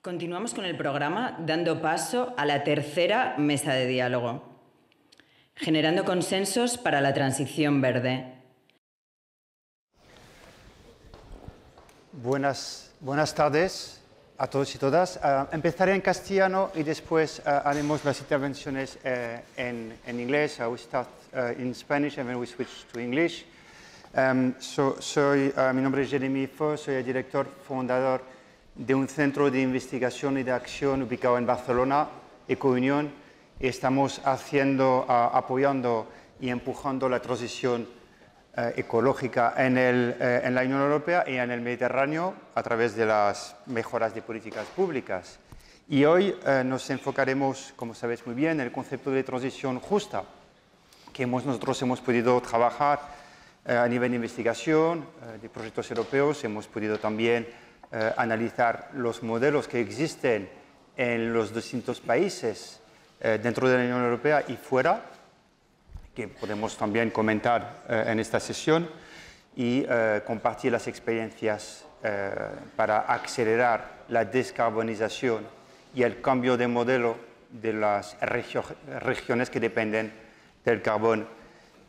Continuamos con el programa dando paso a la tercera mesa de diálogo, generando consensos para la transición verde. Buenas tardes a todos y todas. Empezaré en castellano y después haremos las intervenciones en inglés. We start in Spanish and then we switch to English. Mi nombre es Jeremy Fo, soy el director fundador de un centro de investigación y de acción ubicado en Barcelona, Ecounión. Estamos apoyando y empujando la transición ecológica en la Unión Europea y en el Mediterráneo a través de las mejoras de políticas públicas. Y hoy nos enfocaremos, como sabéis muy bien, en el concepto de transición justa, que nosotros hemos podido trabajar a nivel de investigación, de proyectos europeos. Hemos podido también analizar los modelos que existen en los distintos países dentro de la Unión Europea y fuera, que podemos también comentar en esta sesión, y compartir las experiencias para acelerar la descarbonización y el cambio de modelo de las regiones que dependen del carbón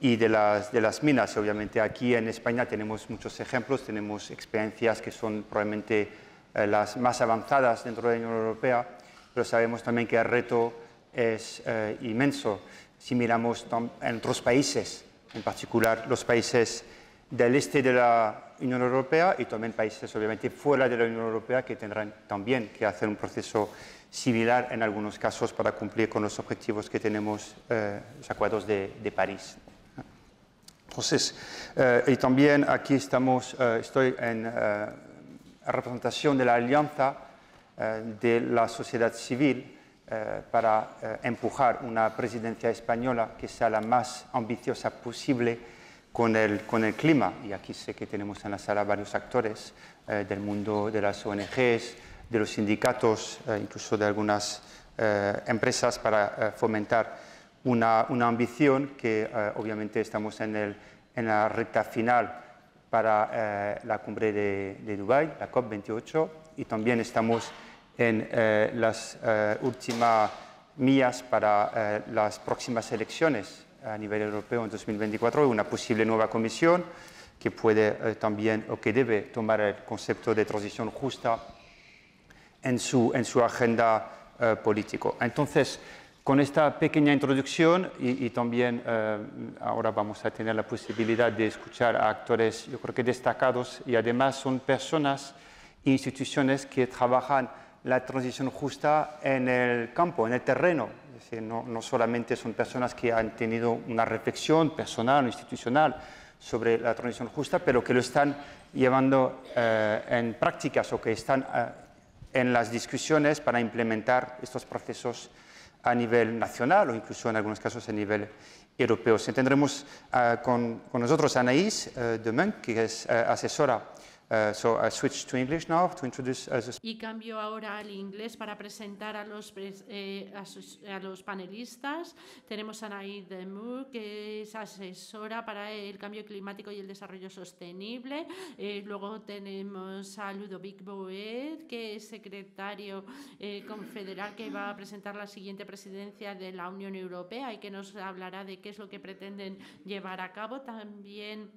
y de las minas. Obviamente aquí en España tenemos muchos ejemplos, tenemos experiencias que son probablemente las más avanzadas dentro de la Unión Europea, pero sabemos también que el reto es inmenso si miramos en otros países, en particular los países del este de la Unión Europea y también países obviamente fuera de la Unión Europea que tendrán también que hacer un proceso similar en algunos casos para cumplir con los objetivos que tenemos, los acuerdos de París. Entonces, y también aquí estoy en representación de la alianza de la sociedad civil para empujar una presidencia española que sea la más ambiciosa posible con el clima. Y aquí sé que tenemos en la sala varios actores del mundo de las ONGs, de los sindicatos, incluso de algunas empresas para fomentar una ambición que obviamente estamos en la recta final para la cumbre de Dubái, la COP28, y también estamos en las últimas millas para las próximas elecciones a nivel europeo en 2024 y una posible nueva comisión que puede también o que debe tomar el concepto de transición justa en su agenda político. Entonces, con esta pequeña introducción y también ahora vamos a tener la posibilidad de escuchar a actores, yo creo que destacados, y además son personas e instituciones que trabajan la transición justa en el campo, en el terreno. Es decir, no solamente son personas que han tenido una reflexión personal o institucional sobre la transición justa, pero que lo están llevando en prácticas o que están en las discusiones para implementar estos procesos a nivel nacional o incluso en algunos casos a nivel europeo. Tendremos con nosotros a Anaïs Demunck, que es asesora. So I switch to English now to introduce Y cambio ahora al inglés para presentar a los panelistas. Tenemos a Anaïs Demunck, que es asesora para el cambio climático y el desarrollo sostenible. Luego tenemos a Ludovic Bouet, que es secretario confederal, que va a presentar la siguiente presidencia de la Unión Europea y que nos hablará de qué es lo que pretenden llevar a cabo. También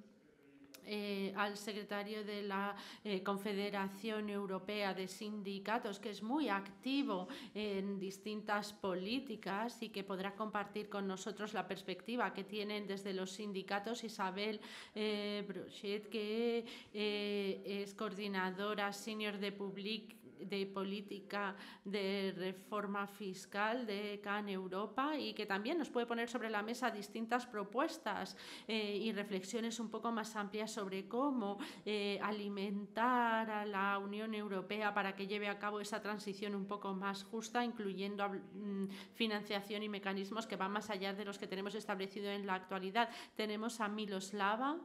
al secretario de la Confederación Europea de Sindicatos, que es muy activo en distintas políticas y que podrá compartir con nosotros la perspectiva que tienen desde los sindicatos. Isabel Brochet, que es coordinadora senior de política de reforma fiscal de CAN Europa y que también nos puede poner sobre la mesa distintas propuestas y reflexiones un poco más amplias sobre cómo alimentar a la Unión Europea para que lleve a cabo esa transición un poco más justa, incluyendo financiación y mecanismos que van más allá de los que tenemos establecido en la actualidad. Tenemos a Miloslava,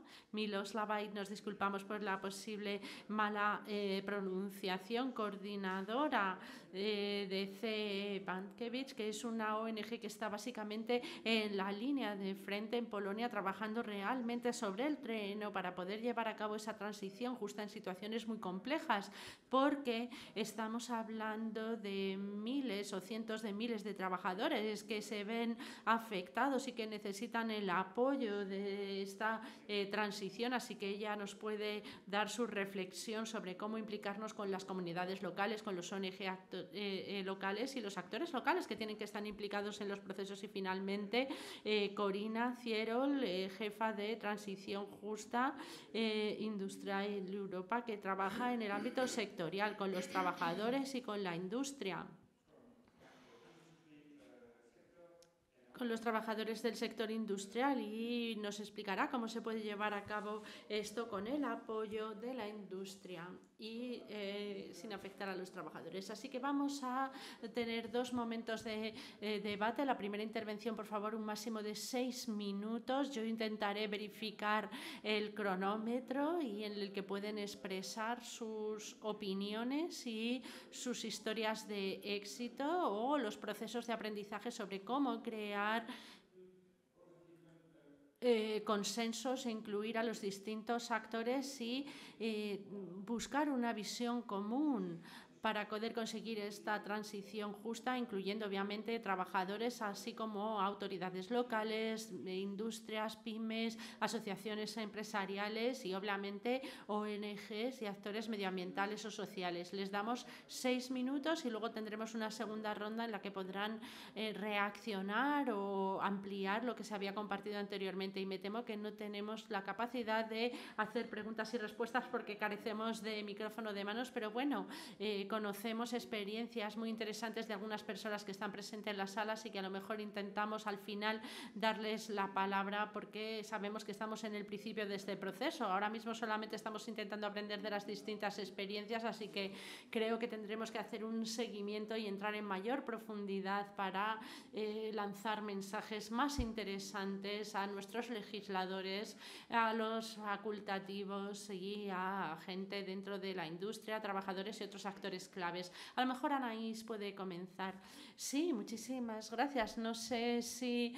y nos disculpamos por la posible mala pronunciación, coordinadora coordinadora de CE Bankiewicz, que es una ONG que está básicamente en la línea de frente en Polonia, trabajando realmente sobre el terreno para poder llevar a cabo esa transición justa en situaciones muy complejas, porque estamos hablando de miles o cientos de miles de trabajadores que se ven afectados y que necesitan el apoyo de esta transición, así que ella nos puede dar su reflexión sobre cómo implicarnos con las comunidades locales, con los ONG locales y los actores locales que tienen que estar implicados en los procesos. Y finalmente Corina Cierol, jefa de Transición Justa Industrial Europa, que trabaja en el ámbito sectorial con los trabajadores y con la industria, con los trabajadores del sector industrial, y nos explicará cómo se puede llevar a cabo esto con el apoyo de la industria y sin afectar a los trabajadores. Así que vamos a tener dos momentos de debate. La primera intervención, por favor, un máximo de 6 minutos. Yo intentaré verificar el cronómetro y en el que pueden expresar sus opiniones y sus historias de éxito o los procesos de aprendizaje sobre cómo crear consensos e incluir a los distintos actores y buscar una visión común para poder conseguir esta transición justa, incluyendo obviamente trabajadores, así como autoridades locales, industrias, pymes, asociaciones empresariales y obviamente ONGs y actores medioambientales o sociales. Les damos 6 minutos y luego tendremos una segunda ronda en la que podrán reaccionar o ampliar lo que se había compartido anteriormente. Y me temo que no tenemos la capacidad de hacer preguntas y respuestas porque carecemos de micrófono de manos, pero bueno, conocemos experiencias muy interesantes de algunas personas que están presentes en las salas y que a lo mejor intentamos al final darles la palabra porque sabemos que estamos en el principio de este proceso. Ahora mismo solamente estamos intentando aprender de las distintas experiencias, así que creo que tendremos que hacer un seguimiento y entrar en mayor profundidad para lanzar mensajes más interesantes a nuestros legisladores, a los facultativos y a gente dentro de la industria, trabajadores y otros actores claves. A lo mejor Anaís puede comenzar. Sí, muchísimas gracias. No sé si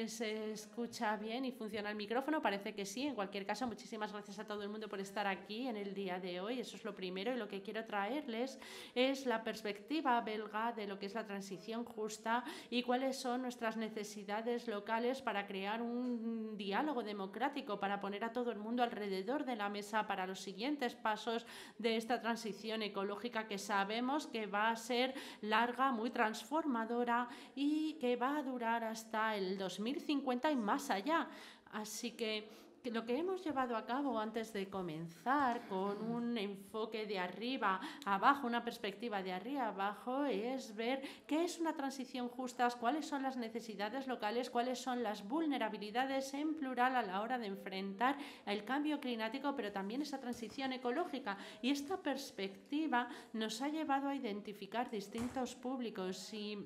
se escucha bien y funciona el micrófono. Parece que sí. En cualquier caso, muchísimas gracias a todo el mundo por estar aquí en el día de hoy. Eso es lo primero. Y lo que quiero traerles es la perspectiva belga de lo que es la transición justa y cuáles son nuestras necesidades locales para crear un diálogo democrático, para poner a todo el mundo alrededor de la mesa para los siguientes pasos de esta transición ecológica que sabemos que va a ser larga, muy transformadora y que va a durar hasta el 2050 y más allá. Así que lo que hemos llevado a cabo antes de comenzar con un enfoque de arriba abajo, una perspectiva de arriba abajo, es ver qué es una transición justa, cuáles son las necesidades locales, cuáles son las vulnerabilidades en plural a la hora de enfrentar el cambio climático, pero también esa transición ecológica. Y esta perspectiva nos ha llevado a identificar distintos públicos y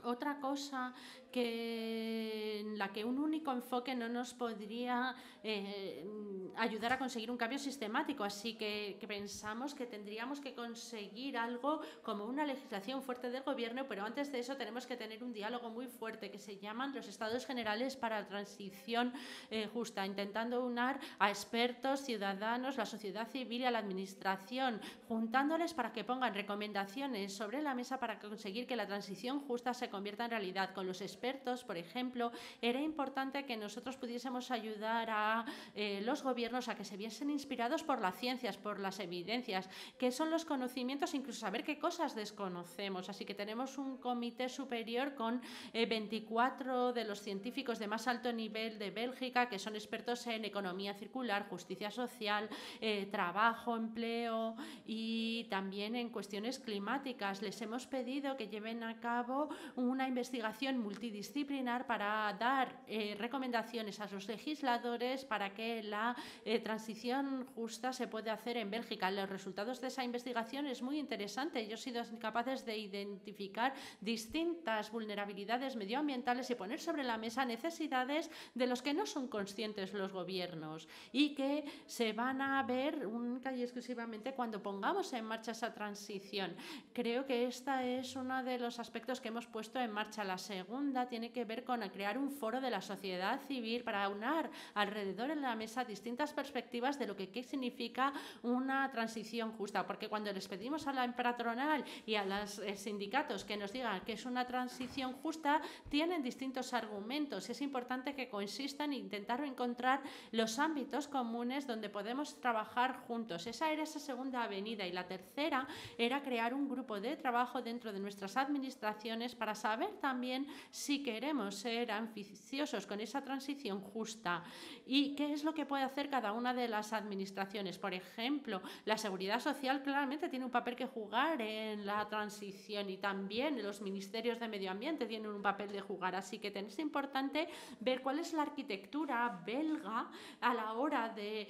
otra cosa en la que un único enfoque no nos podría ayudar a conseguir un cambio sistemático. Así que pensamos que tendríamos que conseguir algo como una legislación fuerte del gobierno, pero antes de eso tenemos que tener un diálogo muy fuerte que se llaman los Estados Generales para la Transición Justa, intentando unir a expertos, ciudadanos, la sociedad civil y a la administración, juntándoles para que pongan recomendaciones sobre la mesa para conseguir que la transición justa se convierta en realidad. Con los expertos, por ejemplo, era importante que nosotros pudiésemos ayudar a los gobiernos a que se viesen inspirados por las ciencias, por las evidencias, qué son los conocimientos, incluso saber qué cosas desconocemos. Así que tenemos un comité superior con 24 de los científicos de más alto nivel de Bélgica, que son expertos en economía circular, justicia social, trabajo, empleo y también en cuestiones climáticas. Les hemos pedido que lleven a cabo una investigación multidisciplinar para dar recomendaciones a los legisladores para que la transición justa se puede hacer en Bélgica. Los resultados de esa investigación es muy interesante. Ellos han sido capaces de identificar distintas vulnerabilidades medioambientales y poner sobre la mesa necesidades de los que no son conscientes los gobiernos y que se van a ver única y exclusivamente cuando pongamos en marcha esa transición. Creo que este es uno de los aspectos que hemos puesto en marcha. La segunda tiene que ver con crear un foro de la sociedad civil para aunar alrededor de la mesa distintas perspectivas de lo que significa una transición justa, porque cuando les pedimos a la patronal y a los sindicatos que nos digan que es una transición justa, tienen distintos argumentos. Es importante que coexistan e intentar encontrar los ámbitos comunes donde podemos trabajar juntos. Esa era esa segunda avenida. Y la tercera era crear un grupo de trabajo dentro de nuestras administraciones para saber también si queremos ser ambiciosos con esa transición justa y qué es lo que puede hacer cada una de las administraciones. Por ejemplo, la seguridad social claramente tiene un papel que jugar en la transición y también los ministerios de medio ambiente tienen un papel de jugar. Así que es importante ver cuál es la arquitectura belga a la hora de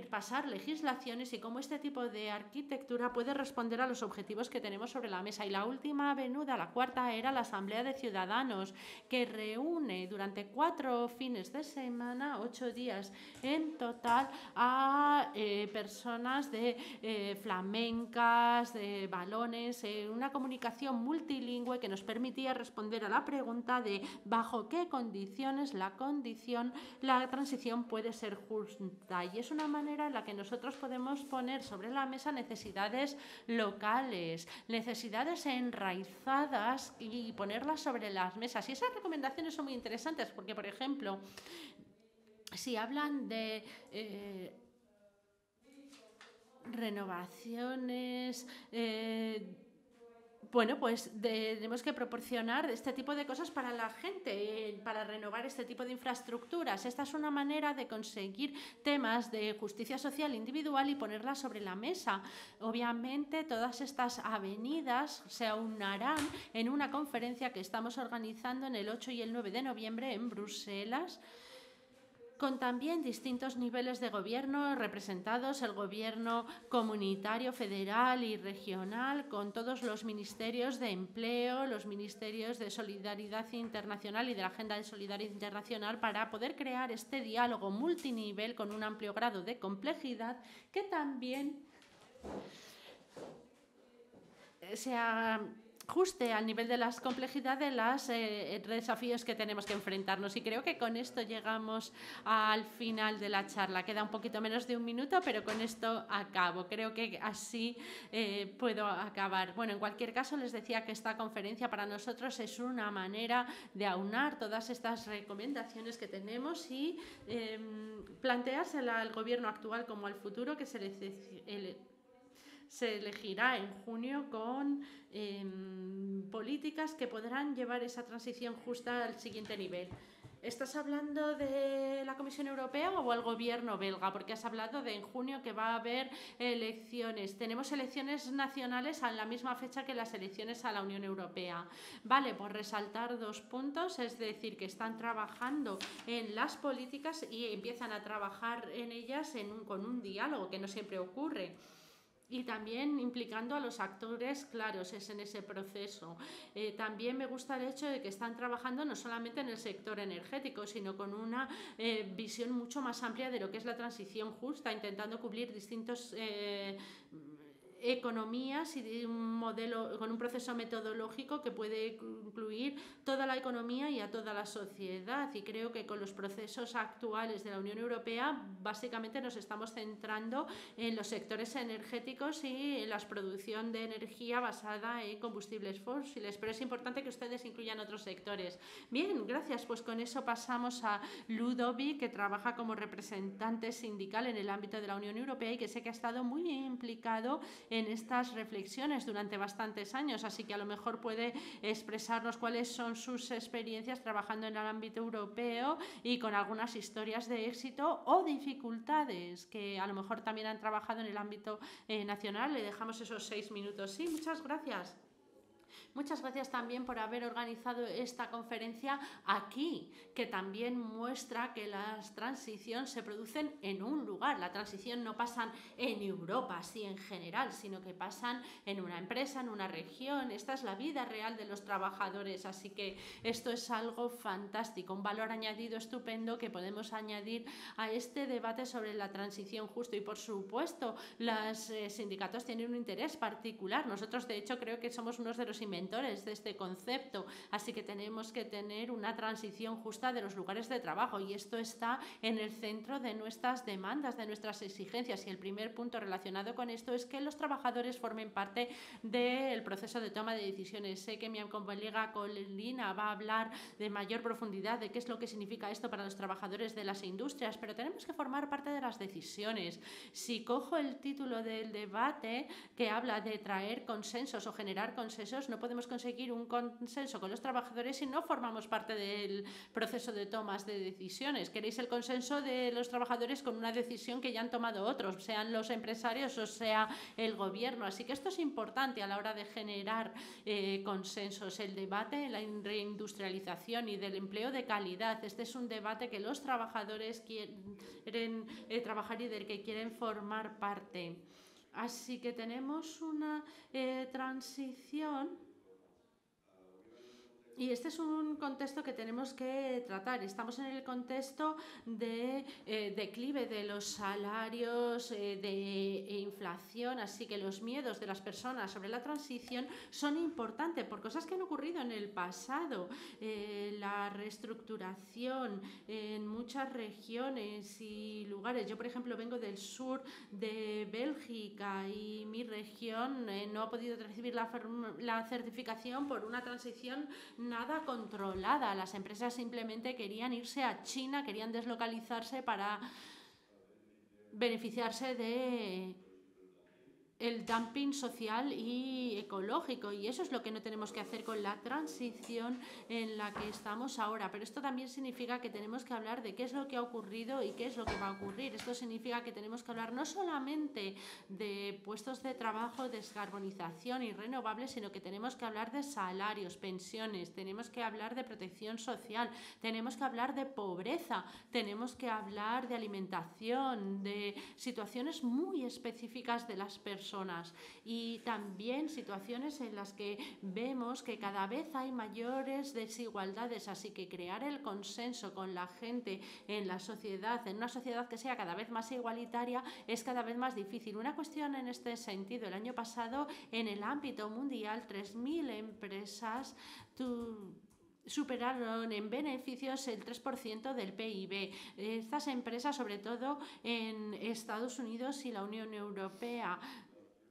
pasar legislaciones y cómo este tipo de arquitectura puede responder a los objetivos que tenemos sobre la mesa. Y la última avenida, la cuarta, era la Asamblea de Ciudadanos, que reúne durante 4 fines de semana, 8 días en total, a personas de flamencas, de balones, una comunicación multilingüe que nos permitía responder a la pregunta de bajo qué condiciones la transición puede ser justa. Y es una manera en la que nosotros podemos poner sobre la mesa necesidades locales, necesidades enraizadas y ponerlas sobre las mesas. Y esas recomendaciones son muy interesantes porque, por ejemplo, si hablan de renovaciones, bueno, pues tenemos que proporcionar este tipo de cosas para la gente, para renovar este tipo de infraestructuras. Esta es una manera de conseguir temas de justicia social individual y ponerlas sobre la mesa. Obviamente, todas estas avenidas se aunarán en una conferencia que estamos organizando en el 8 y el 9 de noviembre en Bruselas, con también distintos niveles de gobierno representados, el gobierno comunitario, federal y regional, con todos los ministerios de empleo, los ministerios de solidaridad internacional y de la Agenda de Solidaridad Internacional, para poder crear este diálogo multinivel con un amplio grado de complejidad que también se ajuste al nivel de las complejidades de los desafíos que tenemos que enfrentarnos. Y creo que con esto llegamos al final de la charla. Queda un poquito menos de un minuto, pero con esto acabo. Creo que así puedo acabar. Bueno, en cualquier caso, les decía que esta conferencia para nosotros es una manera de aunar todas estas recomendaciones que tenemos y planteársela al gobierno actual como al futuro, que se elegirá en junio con políticas que podrán llevar esa transición justa al siguiente nivel. ¿Estás hablando de la Comisión Europea o al gobierno belga? Porque has hablado de en junio que va a haber elecciones. Tenemos elecciones nacionales a la misma fecha que las elecciones a la Unión Europea. Vale, pues resaltar 2 puntos, es decir, que están trabajando en las políticas y empiezan a trabajar en ellas con un diálogo que no siempre ocurre. Y también implicando a los actores claros en ese proceso. También me gusta el hecho de que están trabajando no solamente en el sector energético, sino con una visión mucho más amplia de lo que es la transición justa, intentando cubrir distintos economías y de un modelo con un proceso metodológico que puede incluir toda la economía y a toda la sociedad. Y creo que con los procesos actuales de la Unión Europea básicamente nos estamos centrando en los sectores energéticos y en la producción de energía basada en combustibles fósiles, pero es importante que ustedes incluyan otros sectores. Bien, gracias. Pues con eso pasamos a Ludovic, que trabaja como representante sindical en el ámbito de la Unión Europea y que sé que ha estado muy implicado en estas reflexiones durante bastantes años, así que a lo mejor puede expresarnos cuáles son sus experiencias trabajando en el ámbito europeo y con algunas historias de éxito o dificultades que a lo mejor también han trabajado en el ámbito nacional. Le dejamos esos 6 minutos. Sí, muchas gracias. Muchas gracias también por haber organizado esta conferencia aquí, que también muestra que las transiciones se producen en un lugar. La transición no pasa en Europa, así en general, sino que pasan en una empresa, en una región. Esta es la vida real de los trabajadores, así que esto es algo fantástico, un valor añadido estupendo que podemos añadir a este debate sobre la transición justa. Y por supuesto, los sindicatos tienen un interés particular. Nosotros, de hecho, creo que somos unos de los inventores de este concepto, así que tenemos que tener una transición justa de los lugares de trabajo, y esto está en el centro de nuestras demandas, de nuestras exigencias. Y el primer punto relacionado con esto es que los trabajadores formen parte del proceso de toma de decisiones. Sé que mi colega Colina va a hablar de mayor profundidad de qué es lo que significa esto para los trabajadores de las industrias, pero tenemos que formar parte de las decisiones. Si cojo el título del debate que habla de traer consensos o generar consensos, no podemos conseguir un consenso con los trabajadores si no formamos parte del proceso de tomas de decisiones. Queréis el consenso de los trabajadores con una decisión que ya han tomado otros, sean los empresarios o sea el gobierno. Así que esto es importante a la hora de generar consensos. El debate de la reindustrialización y del empleo de calidad. Este es un debate que los trabajadores quieren trabajar y del que quieren formar parte. Así que tenemos una transición. Y este es un contexto que tenemos que tratar. Estamos en el contexto de declive de los salarios, de inflación, así que los miedos de las personas sobre la transición son importantes por cosas que han ocurrido en el pasado. La reestructuración en muchas regiones y lugares. Yo, por ejemplo, vengo del sur de Bélgica y mi región no ha podido recibir la certificación por una transición nada controlada. Las empresas simplemente querían irse a China, querían deslocalizarse para beneficiarse de el dumping social y ecológico, y eso es lo que no tenemos que hacer con la transición en la que estamos ahora. Pero esto también significa que tenemos que hablar de qué es lo que ha ocurrido y qué es lo que va a ocurrir. Esto significa que tenemos que hablar no solamente de puestos de trabajo, descarbonización y renovables, sino que tenemos que hablar de salarios, pensiones, tenemos que hablar de protección social, tenemos que hablar de pobreza, tenemos que hablar de alimentación, de situaciones muy específicas de las personas, y también situaciones en las que vemos que cada vez hay mayores desigualdades. Así que crear el consenso con la gente en la sociedad, en una sociedad que sea cada vez más igualitaria, es cada vez más difícil. Una cuestión en este sentido: el año pasado, en el ámbito mundial, 3.000 empresas superaron en beneficios el 3% del PIB. Estas empresas, sobre todo en Estados Unidos y la Unión Europea,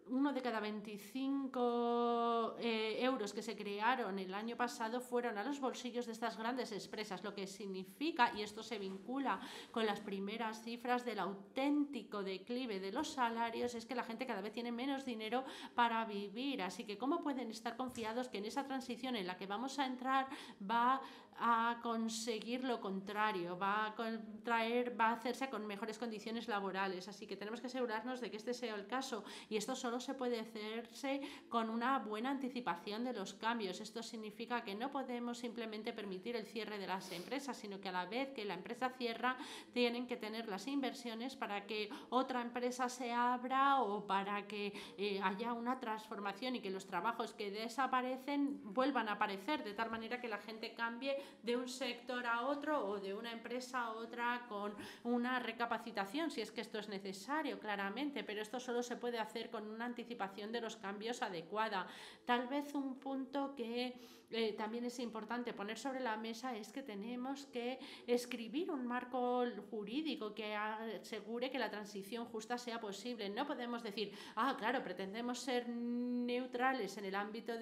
1 de cada 25 euros que se crearon el año pasado fueron a los bolsillos de estas grandes empresas, lo que significa, y esto se vincula con las primeras cifras del auténtico declive de los salarios, es que la gente cada vez tiene menos dinero para vivir. Así que ¿cómo pueden estar confiados que en esa transición en la que vamos a entrar va a conseguir lo contrario, va a hacerse con mejores condiciones laborales? Así que tenemos que asegurarnos de que este sea el caso, y esto solo se puede hacerse con una buena anticipación de los cambios. Esto significa que no podemos simplemente permitir el cierre de las empresas, sino que a la vez que la empresa cierra, tienen que tener las inversiones para que otra empresa se abra o para que haya una transformación y que los trabajos que desaparecen vuelvan a aparecer, de tal manera que la gente cambie de un sector a otro o de una empresa a otra con una recapacitación, si es que esto es necesario, claramente, pero esto solo se puede hacer con una anticipación de los cambios adecuada. Tal vez un punto que también es importante poner sobre la mesa es que tenemos que escribir un marco jurídico que asegure que la transición justa sea posible. No podemos decir, claro, pretendemos ser neutrales en el ámbito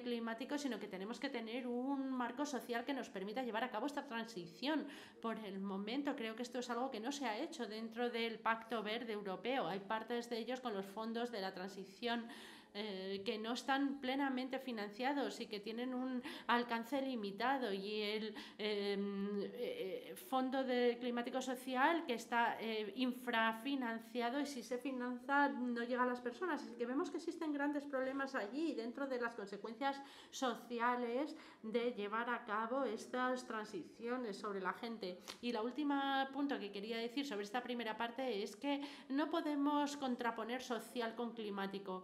climático, sino que tenemos que tener un marco social que nos permita llevar a cabo esta transición. Por el momento creo que esto es algo que no se ha hecho dentro del Pacto Verde Europeo. Hay partes de ellos con los fondos de la transición que no están plenamente financiados y que tienen un alcance limitado, y el Fondo Climático Social que está infrafinanciado, y si se financia no llega a las personas. Así que vemos que existen grandes problemas allí dentro de las consecuencias sociales de llevar a cabo estas transiciones sobre la gente. Y la última punto que quería decir sobre esta primera parte es que no podemos contraponer social con climático,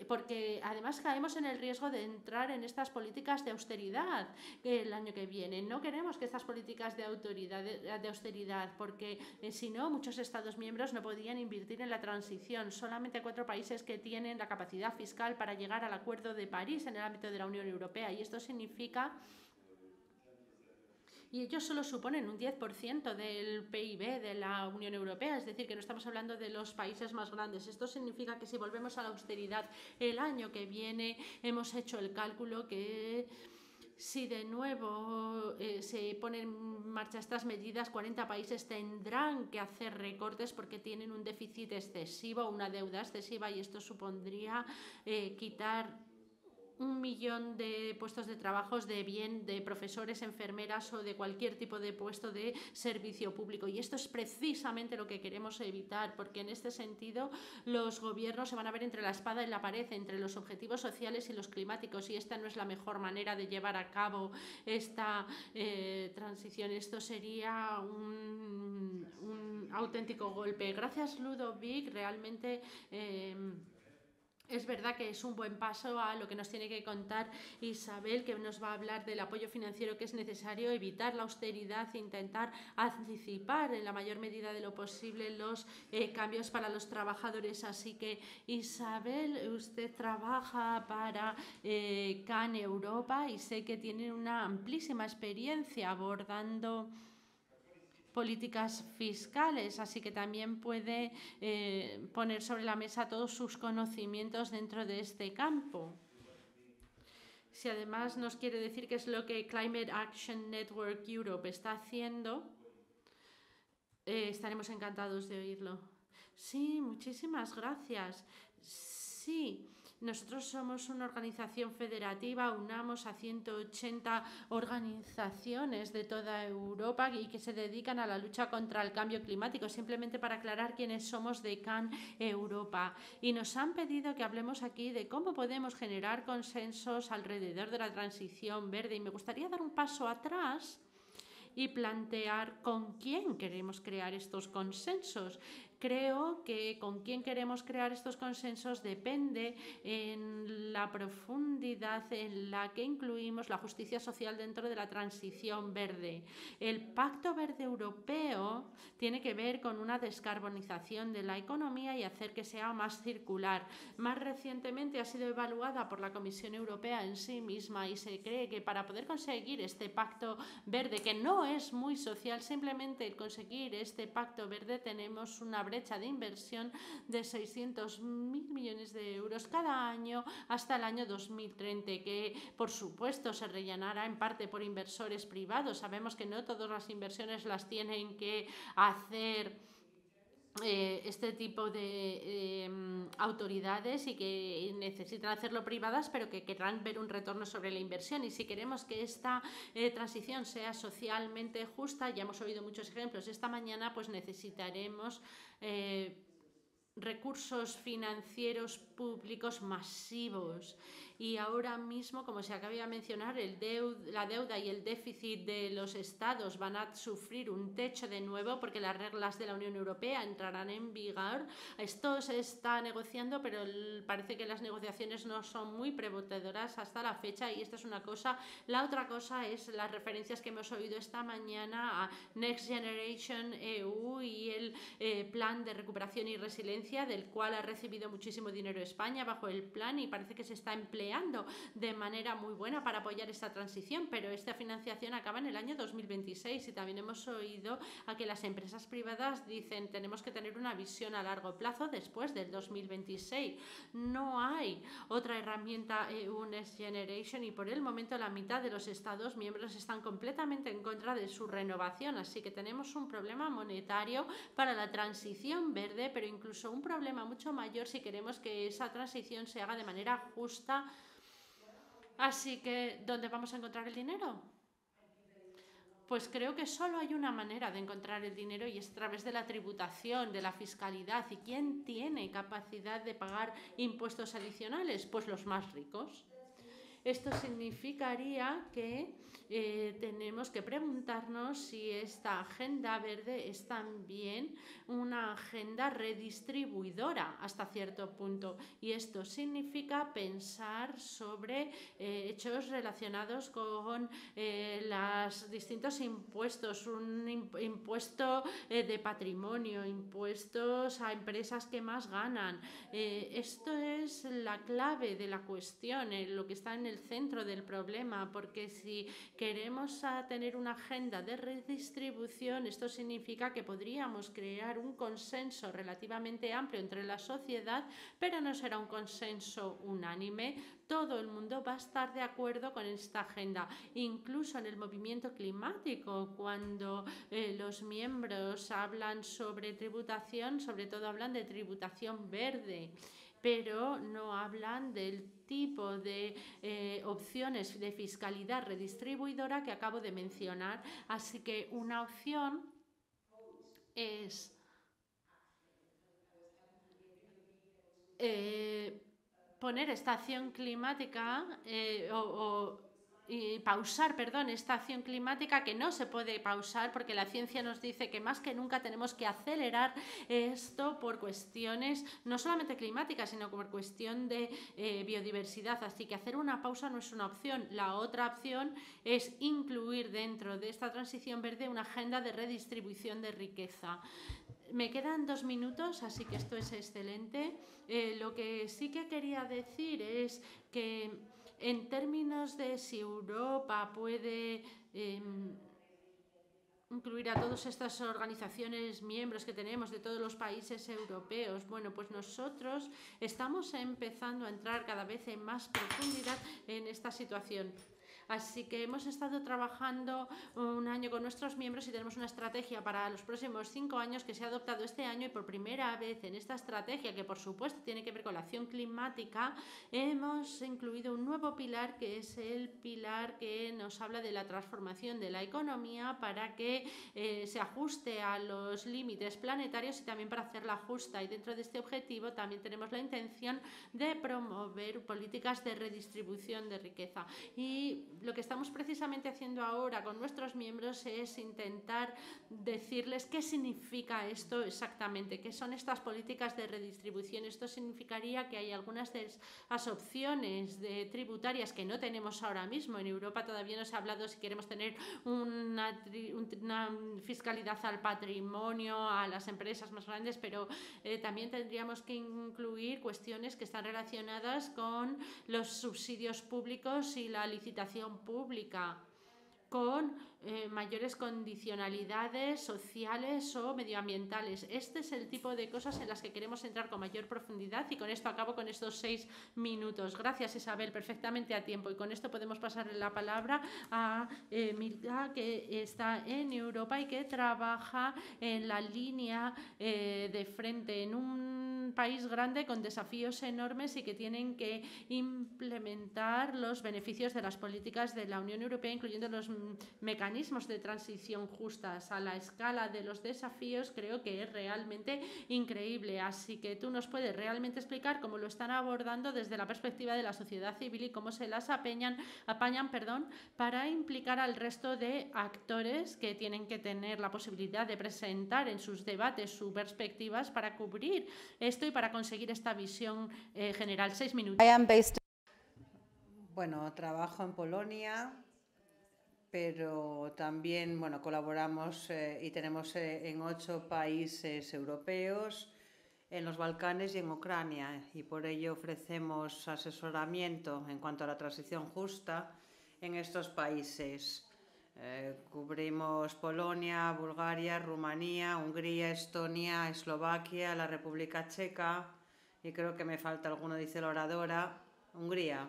porque además caemos en el riesgo de entrar en estas políticas de austeridad el año que viene. No queremos que estas políticas de austeridad, porque si no, muchos Estados miembros no podrían invertir en la transición. Solamente 4 países que tienen la capacidad fiscal para llegar al Acuerdo de París en el ámbito de la Unión Europea, y esto significa... Y ellos solo suponen un 10% del PIB de la Unión Europea, es decir, que no estamos hablando de los países más grandes. Esto significa que si volvemos a la austeridad el año que viene, hemos hecho el cálculo que si de nuevo se ponen en marcha estas medidas, 40 países tendrán que hacer recortes porque tienen un déficit excesivo, una deuda excesiva, y esto supondría quitar 1 millón de puestos de trabajo de profesores, enfermeras o de cualquier tipo de puesto de servicio público. Y esto es precisamente lo que queremos evitar, porque en este sentido los gobiernos se van a ver entre la espada y la pared, entre los objetivos sociales y los climáticos, y esta no es la mejor manera de llevar a cabo esta transición. Esto sería un auténtico golpe. Gracias, Ludovic. Realmente... es verdad que es un buen paso a lo que nos tiene que contar Isabel, que nos va a hablar del apoyo financiero que es necesario, evitar la austeridad e intentar anticipar en la mayor medida de lo posible los cambios para los trabajadores. Así que, Isabel, usted trabaja para CAN Europa y sé que tiene una amplísima experiencia abordando políticas fiscales, así que también puede poner sobre la mesa todos sus conocimientos dentro de este campo. Si además nos quiere decir qué es lo que Climate Action Network Europe está haciendo, estaremos encantados de oírlo. Sí, muchísimas gracias. Sí, nosotros somos una organización federativa, unamos a 180 organizaciones de toda Europa y que se dedican a la lucha contra el cambio climático. Simplemente para aclarar quiénes somos de CAN Europa. Y nos han pedido que hablemos aquí de cómo podemos generar consensos alrededor de la transición verde. Y me gustaría dar un paso atrás y plantear con quién queremos crear estos consensos. Creo que con quién queremos crear estos consensos depende en la profundidad en la que incluimos la justicia social dentro de la transición verde. El Pacto Verde Europeo tiene que ver con una descarbonización de la economía y hacer que sea más circular. Más recientemente ha sido evaluada por la Comisión Europea en sí misma y se cree que para poder conseguir este Pacto Verde, que no es muy social, simplemente el conseguir este Pacto Verde tenemos una brecha de inversión de 600.000 millones de euros cada año hasta el año 2030, que por supuesto se rellenará en parte por inversores privados. Sabemos que no todas las inversiones las tienen que hacer este tipo de autoridades y que necesitan hacerlo privadas, pero que querrán ver un retorno sobre la inversión. Y si queremos que esta transición sea socialmente justa, ya hemos oído muchos ejemplos esta mañana, pues necesitaremos recursos financieros públicos masivos. Y ahora mismo, como se acaba de mencionar, la deuda y el déficit de los estados van a sufrir un techo de nuevo porque las reglas de la Unión Europea entrarán en vigor. Esto se está negociando, pero parece que las negociaciones no son muy prevotadoras hasta la fecha, y esta es una cosa. La otra cosa es las referencias que hemos oído esta mañana a Next Generation EU y el plan de recuperación y resiliencia, del cual ha recibido muchísimo dinero España bajo el plan, y parece que se está empleando de manera muy buena para apoyar esta transición, pero esta financiación acaba en el año 2026 y también hemos oído a que las empresas privadas dicen tenemos que tener una visión a largo plazo después del 2026. No hay otra herramienta EU Next Generation y por el momento la mitad de los Estados miembros están completamente en contra de su renovación, así que tenemos un problema monetario para la transición verde, pero incluso un problema mucho mayor si queremos que esa transición se haga de manera justa. Así que, ¿dónde vamos a encontrar el dinero? Pues creo que solo hay una manera de encontrar el dinero y es a través de la tributación, de la fiscalidad. ¿Y quién tiene capacidad de pagar impuestos adicionales? Pues los más ricos. Esto significaría que tenemos que preguntarnos si esta agenda verde es también una agenda redistribuidora hasta cierto punto. Y esto significa pensar sobre hechos relacionados con los distintos impuestos, un impuesto de patrimonio, impuestos a empresas que más ganan. Esto es la clave de la cuestión, lo que está en el centro del problema, porque si queremos tener una agenda de redistribución, esto significa que podríamos crear un consenso relativamente amplio entre la sociedad, pero no será un consenso unánime. Todo el mundo va a estar de acuerdo con esta agenda, incluso en el movimiento climático, cuando los miembros hablan sobre tributación, sobre todo hablan de tributación verde, pero no hablan del tipo de opciones de fiscalidad redistribuidora que acabo de mencionar. Así que una opción es poner esta acción climática y pausar, esta acción climática, que no se puede pausar porque la ciencia nos dice que más que nunca tenemos que acelerar esto por cuestiones no solamente climáticas, sino por cuestión de biodiversidad. Así que hacer una pausa no es una opción. La otra opción es incluir dentro de esta transición verde una agenda de redistribución de riqueza. Me quedan 2 minutos, así que esto es excelente. Lo que sí que quería decir es que en términos de si Europa puede incluir a todas estas organizaciones miembros que tenemos de todos los países europeos, bueno, pues nosotros estamos empezando a entrar cada vez en más profundidad en esta situación. Así que hemos estado trabajando un año con nuestros miembros y tenemos una estrategia para los próximos 5 años que se ha adoptado este año, y por primera vez en esta estrategia, que por supuesto tiene que ver con la acción climática, hemos incluido un nuevo pilar, que es el pilar que nos habla de la transformación de la economía para que se ajuste a los límites planetarios y también para hacerla justa. Y dentro de este objetivo también tenemos la intención de promover políticas de redistribución de riqueza. Y lo que estamos precisamente haciendo ahora con nuestros miembros es intentar decirles qué significa esto exactamente, qué son estas políticas de redistribución. Esto significaría que hay algunas de las opciones tributarias que no tenemos ahora mismo. En Europa todavía no se ha hablado si queremos tener una fiscalidad al patrimonio, a las empresas más grandes, pero también tendríamos que incluir cuestiones que están relacionadas con los subsidios públicos y la licitación pública, con mayores condicionalidades sociales o medioambientales. Este es el tipo de cosas en las que queremos entrar con mayor profundidad, y con esto acabo con estos 6 minutos. Gracias, Isabel, perfectamente a tiempo. Y con esto podemos pasarle la palabra a Milka, que está en Europa y que trabaja en la línea de frente en un país grande con desafíos enormes y que tienen que implementar los beneficios de las políticas de la Unión Europea, incluyendo los mecanismos de transición justas. A la escala de los desafíos creo que es realmente increíble, así que tú nos puedes realmente explicar cómo lo están abordando desde la perspectiva de la sociedad civil y cómo se las apañan para implicar al resto de actores que tienen que tener la posibilidad de presentar en sus debates sus perspectivas para cubrir esto y para conseguir esta visión general. 6 minutos. Bueno, trabajo en Polonia, pero también colaboramos y tenemos en 8 países europeos, en los Balcanes y en Ucrania, y por ello ofrecemos asesoramiento en cuanto a la transición justa en estos países. Cubrimos Polonia, Bulgaria, Rumanía, Hungría, Estonia, Eslovaquia, la República Checa, y creo que me falta alguno, dice la oradora, Hungría.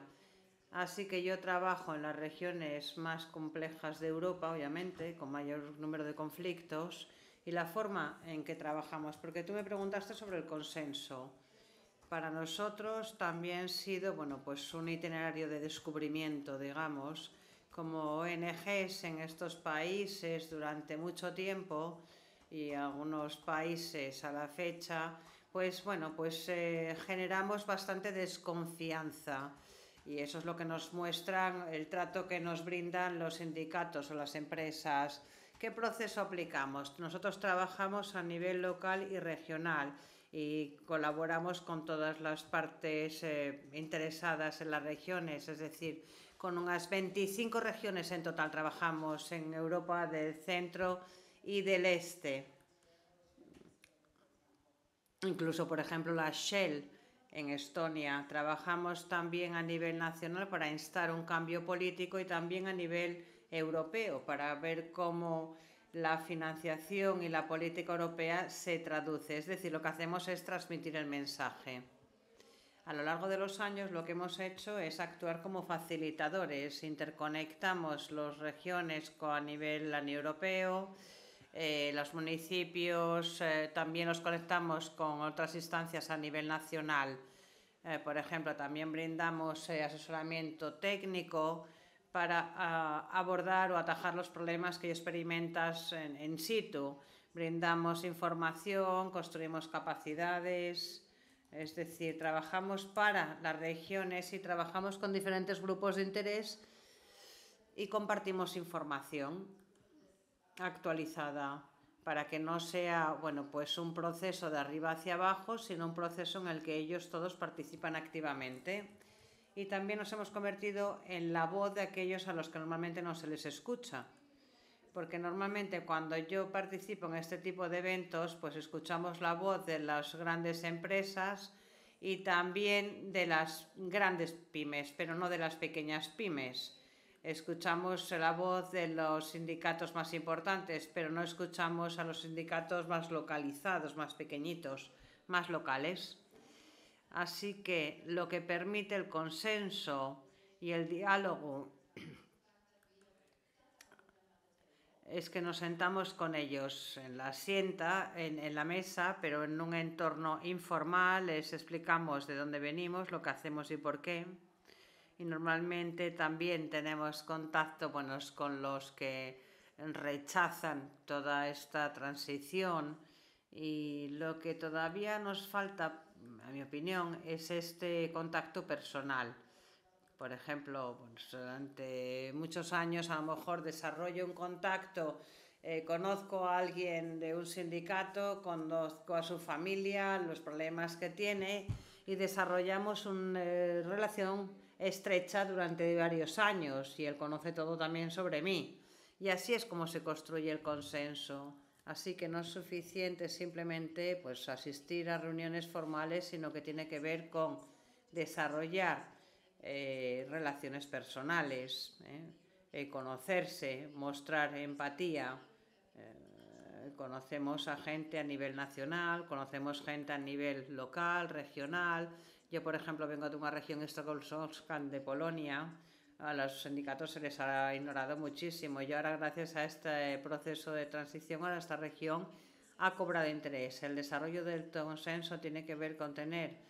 Así que yo trabajo en las regiones más complejas de Europa, obviamente, con mayor número de conflictos, y la forma en que trabajamos, porque tú me preguntaste sobre el consenso. Para nosotros también ha sido, bueno, pues un itinerario de descubrimiento, digamos, como ONGs en estos países durante mucho tiempo y algunos países a la fecha, pues bueno, pues generamos bastante desconfianza y eso es lo que nos muestran el trato que nos brindan los sindicatos o las empresas. ¿Qué proceso aplicamos? Nosotros trabajamos a nivel local y regional y colaboramos con todas las partes interesadas en las regiones, es decir, con unas 25 regiones en total trabajamos en Europa del centro y del este. Incluso, por ejemplo, la Shell en Estonia. Trabajamos también a nivel nacional para instar un cambio político y también a nivel europeo para ver cómo la financiación y la política europea se traduce. Es decir, lo que hacemos es transmitir el mensaje. A lo largo de los años lo que hemos hecho es actuar como facilitadores. Interconectamos las regiones a nivel europeo, los municipios, también los conectamos con otras instancias a nivel nacional. Por ejemplo, también brindamos asesoramiento técnico para abordar o atajar los problemas que experimentas en situ. Brindamos información, construimos capacidades. Es decir, trabajamos para las regiones y trabajamos con diferentes grupos de interés y compartimos información actualizada para que no sea, bueno, pues un proceso de arriba hacia abajo, sino un proceso en el que ellos todos participan activamente. Y también nos hemos convertido en la voz de aquellos a los que normalmente no se les escucha. Porque normalmente cuando yo participo en este tipo de eventos, pues escuchamos la voz de las grandes empresas y también de las grandes pymes, pero no de las pequeñas pymes. Escuchamos la voz de los sindicatos más importantes, pero no escuchamos a los sindicatos más localizados, más pequeñitos, más locales. Así que lo que permite el consenso y el diálogo es que nos sentamos con ellos en la mesa, pero en un entorno informal, les explicamos de dónde venimos, lo que hacemos y por qué. Y normalmente también tenemos contacto con los que rechazan toda esta transición y lo que todavía nos falta, a mi opinión, es este contacto personal. Por ejemplo, pues, durante muchos años a lo mejor desarrollo un contacto, conozco a alguien de un sindicato, conozco a su familia, los problemas que tiene y desarrollamos una relación estrecha durante varios años y él conoce todo también sobre mí. Y así es como se construye el consenso. Así que no es suficiente simplemente pues, asistir a reuniones formales, sino que tiene que ver con desarrollar relaciones personales, conocerse, mostrar empatía. Conocemos a gente a nivel nacional, conocemos gente a nivel local, regional. Yo, por ejemplo, vengo de una región Estocolmo de Polonia. A los sindicatos se les ha ignorado muchísimo y ahora, gracias a este proceso de transición, ahora esta región ha cobrado interés. El desarrollo del consenso tiene que ver con tener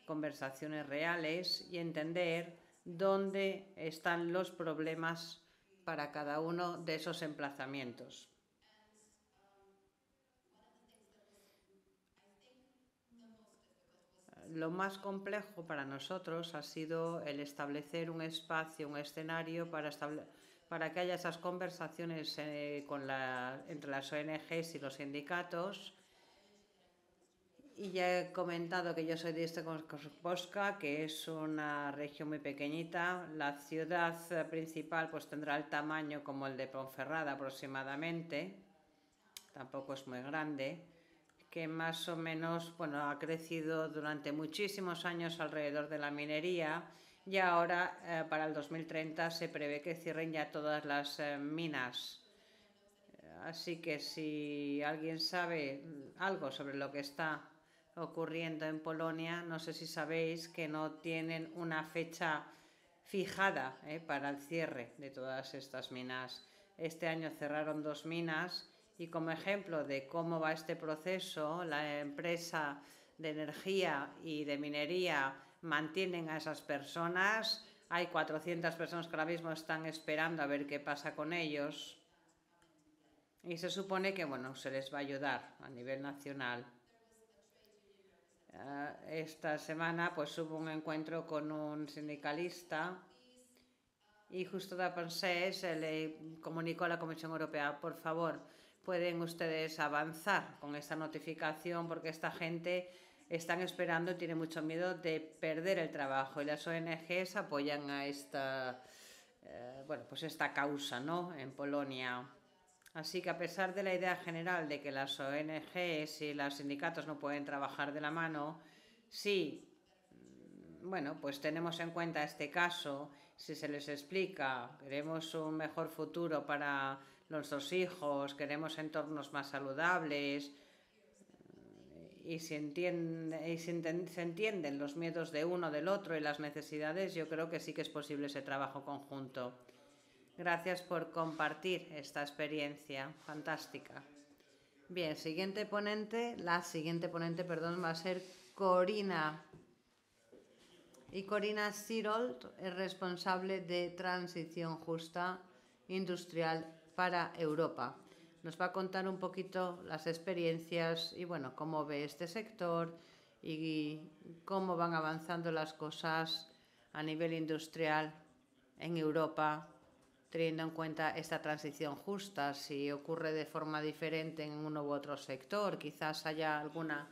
conversaciones reales y entender dónde están los problemas para cada uno de esos emplazamientos. Lo más complejo para nosotros ha sido el establecer un espacio, un escenario para que haya esas conversaciones entre las ONGs y los sindicatos. Y ya he comentado que yo soy de Polska, que es una región muy pequeñita. La ciudad principal pues tendrá el tamaño como el de Ponferrada aproximadamente. Tampoco es muy grande. Que más o menos ha crecido durante muchísimos años alrededor de la minería y ahora para el 2030 se prevé que cierren ya todas las minas. Así que si alguien sabe algo sobre lo que está ocurriendo en Polonia, no sé si sabéis que no tienen una fecha fijada para el cierre de todas estas minas. Este año cerraron 2 minas Y como ejemplo de cómo va este proceso, la empresa de energía y de minería mantienen a esas personas. Hay 400 personas que ahora mismo están esperando a ver qué pasa con ellos. Y se supone que, bueno, se les va a ayudar a nivel nacional. Esta semana pues hubo un encuentro con un sindicalista y justo de pensé se le comunicó a la Comisión Europea, por favor, pueden ustedes avanzar con esta notificación porque esta gente están esperando y tiene mucho miedo de perder el trabajo y las ONGs apoyan a esta, pues esta causa, ¿no?, en Polonia. Así que a pesar de la idea general de que las ONGs y los sindicatos no pueden trabajar de la mano, sí, bueno, pues tenemos en cuenta este caso, si se les explica, queremos un mejor futuro para nuestros hijos, queremos entornos más saludables, y se entienden los miedos de uno, del otro y las necesidades, yo creo que sí que es posible ese trabajo conjunto. Gracias por compartir esta experiencia fantástica. Bien, la siguiente ponente, va a ser Corina. Y Corina Sirold es responsable de Transición Justa Industrial para Europa. Nos va a contar un poquito las experiencias y, bueno, cómo ve este sector y cómo van avanzando las cosas a nivel industrial en Europa, teniendo en cuenta esta transición justa, si ocurre de forma diferente en uno u otro sector, quizás haya alguna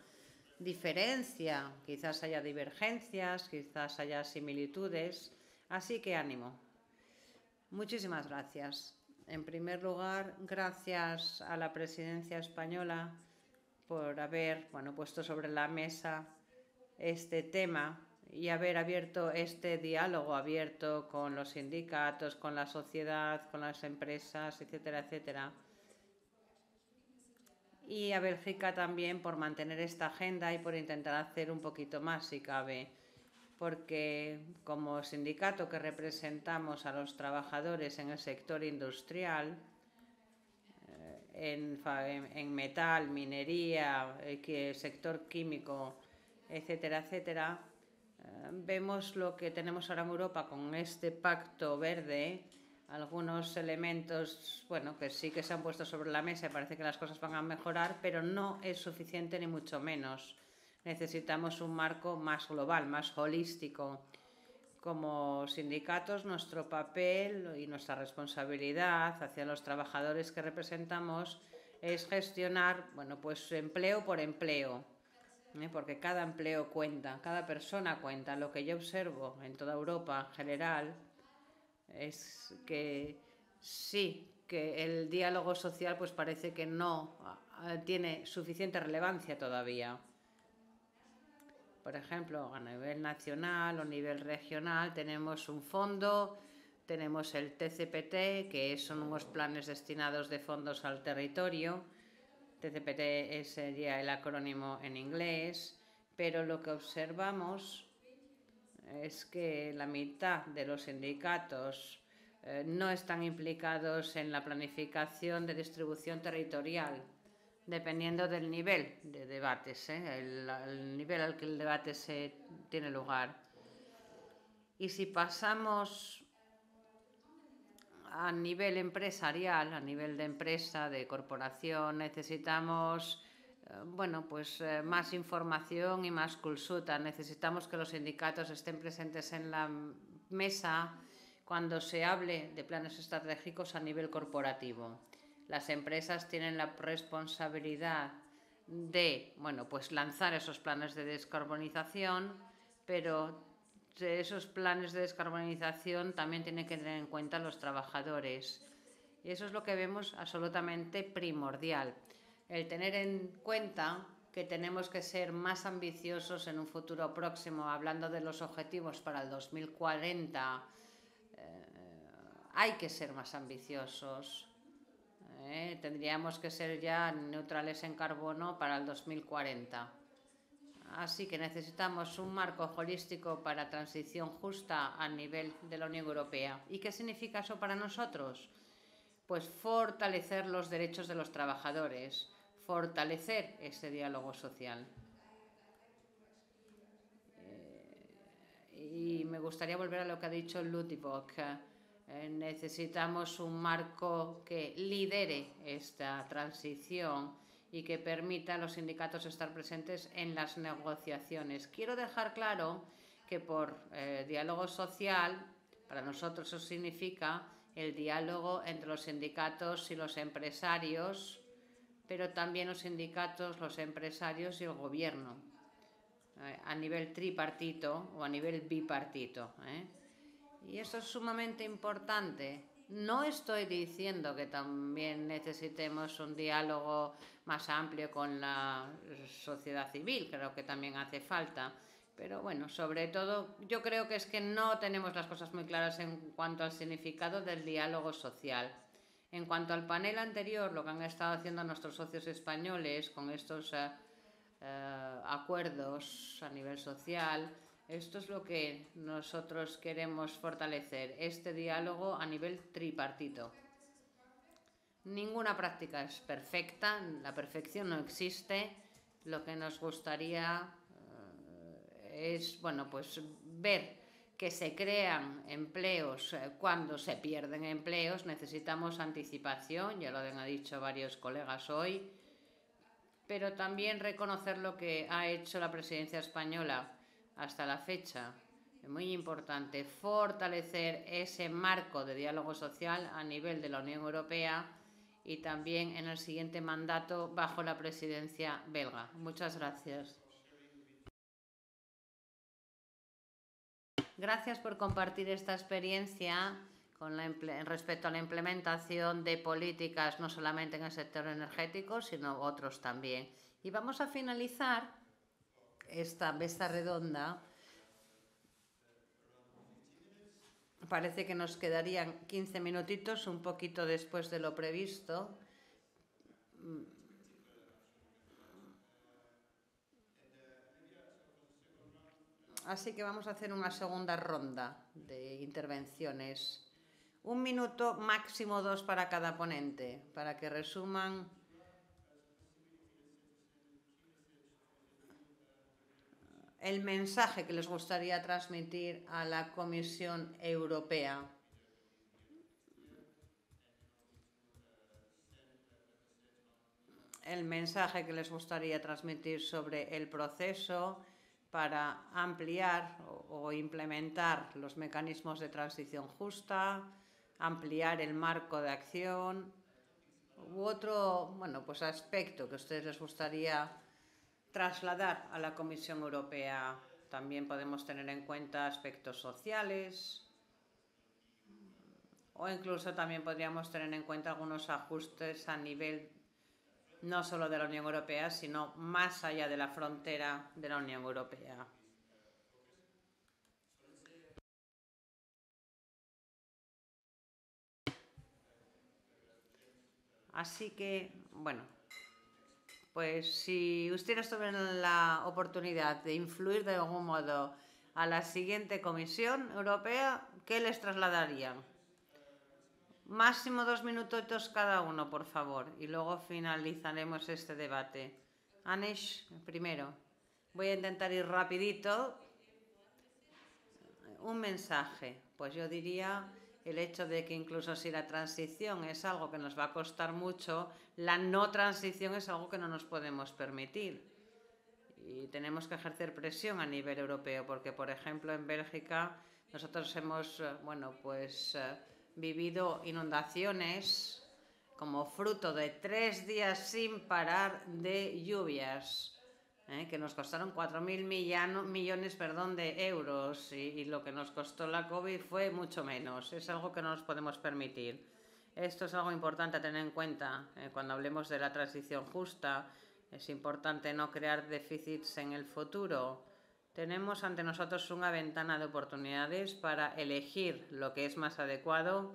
diferencia, quizás haya divergencias, quizás haya similitudes, así que ánimo. Muchísimas gracias. En primer lugar, gracias a la Presidencia española por haber, puesto sobre la mesa este tema y haber abierto este diálogo abierto con los sindicatos, con la sociedad, con las empresas, etcétera, etcétera. Y a Bélgica también por mantener esta agenda y por intentar hacer un poquito más, si cabe, porque como sindicato que representamos a los trabajadores en el sector industrial, en metal, minería, sector químico, etcétera, etcétera, vemos lo que tenemos ahora en Europa con este pacto verde, algunos elementos, que sí que se han puesto sobre la mesa y parece que las cosas van a mejorar, pero no es suficiente ni mucho menos. Necesitamos un marco más global, más holístico. Como sindicatos, nuestro papel y nuestra responsabilidad hacia los trabajadores que representamos es gestionar, empleo por empleo, porque cada empleo cuenta, cada persona cuenta. Lo que yo observo en toda Europa en general es que sí, que el diálogo social parece que no tiene suficiente relevancia todavía. Por ejemplo, a nivel nacional o a nivel regional tenemos un fondo, tenemos el TCPT, que son unos planes destinados de fondos al territorio. TCPT sería el acrónimo en inglés, pero lo que observamos es que la mitad de los sindicatos no están implicados en la planificación de distribución territorial, dependiendo del nivel de debates, el nivel al que el debate se tiene lugar. Y si pasamos a nivel empresarial, a nivel de empresa, de corporación, necesitamos más información y más consulta. Necesitamos que los sindicatos estén presentes en la mesa cuando se hable de planes estratégicos a nivel corporativo. Las empresas tienen la responsabilidad de lanzar esos planes de descarbonización, pero esos planes de descarbonización también tienen que tener en cuenta a los trabajadores. Y eso es lo que vemos absolutamente primordial. El tener en cuenta que tenemos que ser más ambiciosos en un futuro próximo, hablando de los objetivos para el 2040, hay que ser más ambiciosos. Tendríamos que ser ya neutrales en carbono para el 2040. Así que necesitamos un marco holístico para transición justa a nivel de la Unión Europea. ¿Y qué significa eso para nosotros? pues fortalecer los derechos de los trabajadores, fortalecer ese diálogo social. Y me gustaría volver a lo que ha dicho Ludwig. Necesitamos un marco que lidere esta transición y que permita a los sindicatos estar presentes en las negociaciones. Quiero dejar claro que por diálogo social, para nosotros eso significa el diálogo entre los sindicatos y los empresarios, pero también los sindicatos, los empresarios y el gobierno, a nivel tripartito o a nivel bipartito. Y eso es sumamente importante. No estoy diciendo que también necesitemos un diálogo más amplio con la sociedad civil, creo que también hace falta. Pero bueno, sobre todo, yo creo que es que no tenemos las cosas muy claras en cuanto al significado del diálogo social. En cuanto al panel anterior, lo que han estado haciendo nuestros socios españoles con estos acuerdos a nivel social, esto es lo que nosotros queremos fortalecer, este diálogo a nivel tripartito. Ninguna práctica es perfecta, la perfección no existe. Lo que nos gustaría es, bueno, pues ver que se crean empleos cuando se pierden empleos. Necesitamos anticipación, ya lo han dicho varios colegas hoy, pero también reconocer lo que ha hecho la presidencia española hasta la fecha. Es muy importante fortalecer ese marco de diálogo social a nivel de la Unión Europea y también en el siguiente mandato bajo la presidencia belga. Muchas gracias. Gracias por compartir esta experiencia respecto a la implementación de políticas no solamente en el sector energético, sino otros también. Y vamos a finalizar esta mesa redonda. Parece que nos quedarían 15 minutitos, un poquito después de lo previsto. Así que vamos a hacer una segunda ronda de intervenciones. 1 minuto, máximo 2 para cada ponente, para que resuman el mensaje que les gustaría transmitir a la Comisión Europea. El mensaje que les gustaría transmitir sobre el proceso para ampliar o implementar los mecanismos de transición justa, ampliar el marco de acción u otro, bueno, pues aspecto que a ustedes les gustaría trasladar a la Comisión Europea. También podemos tener en cuenta aspectos sociales o incluso también podríamos tener en cuenta algunos ajustes a nivel no solo de la Unión Europea, sino más allá de la frontera de la Unión Europea. Así que, bueno, pues si ustedes tuvieran la oportunidad de influir de algún modo a la siguiente Comisión Europea, ¿qué les trasladarían? Máximo 2 minutitos cada uno, por favor, y luego finalizaremos este debate. Anish, primero. Voy a intentar ir rapidito. Un mensaje. Pues yo diría el hecho de que incluso si la transición es algo que nos va a costar mucho, la no transición es algo que no nos podemos permitir. Y tenemos que ejercer presión a nivel europeo, porque, por ejemplo, en Bélgica nosotros hemos, bueno, pues vivido inundaciones como fruto de 3 días sin parar de lluvias, que nos costaron 4.000 millones de euros y lo que nos costó la COVID fue mucho menos. Es algo que no nos podemos permitir. Esto es algo importante a tener en cuenta cuando hablemos de la transición justa. Es importante no crear déficits en el futuro. Tenemos ante nosotros una ventana de oportunidades para elegir lo que es más adecuado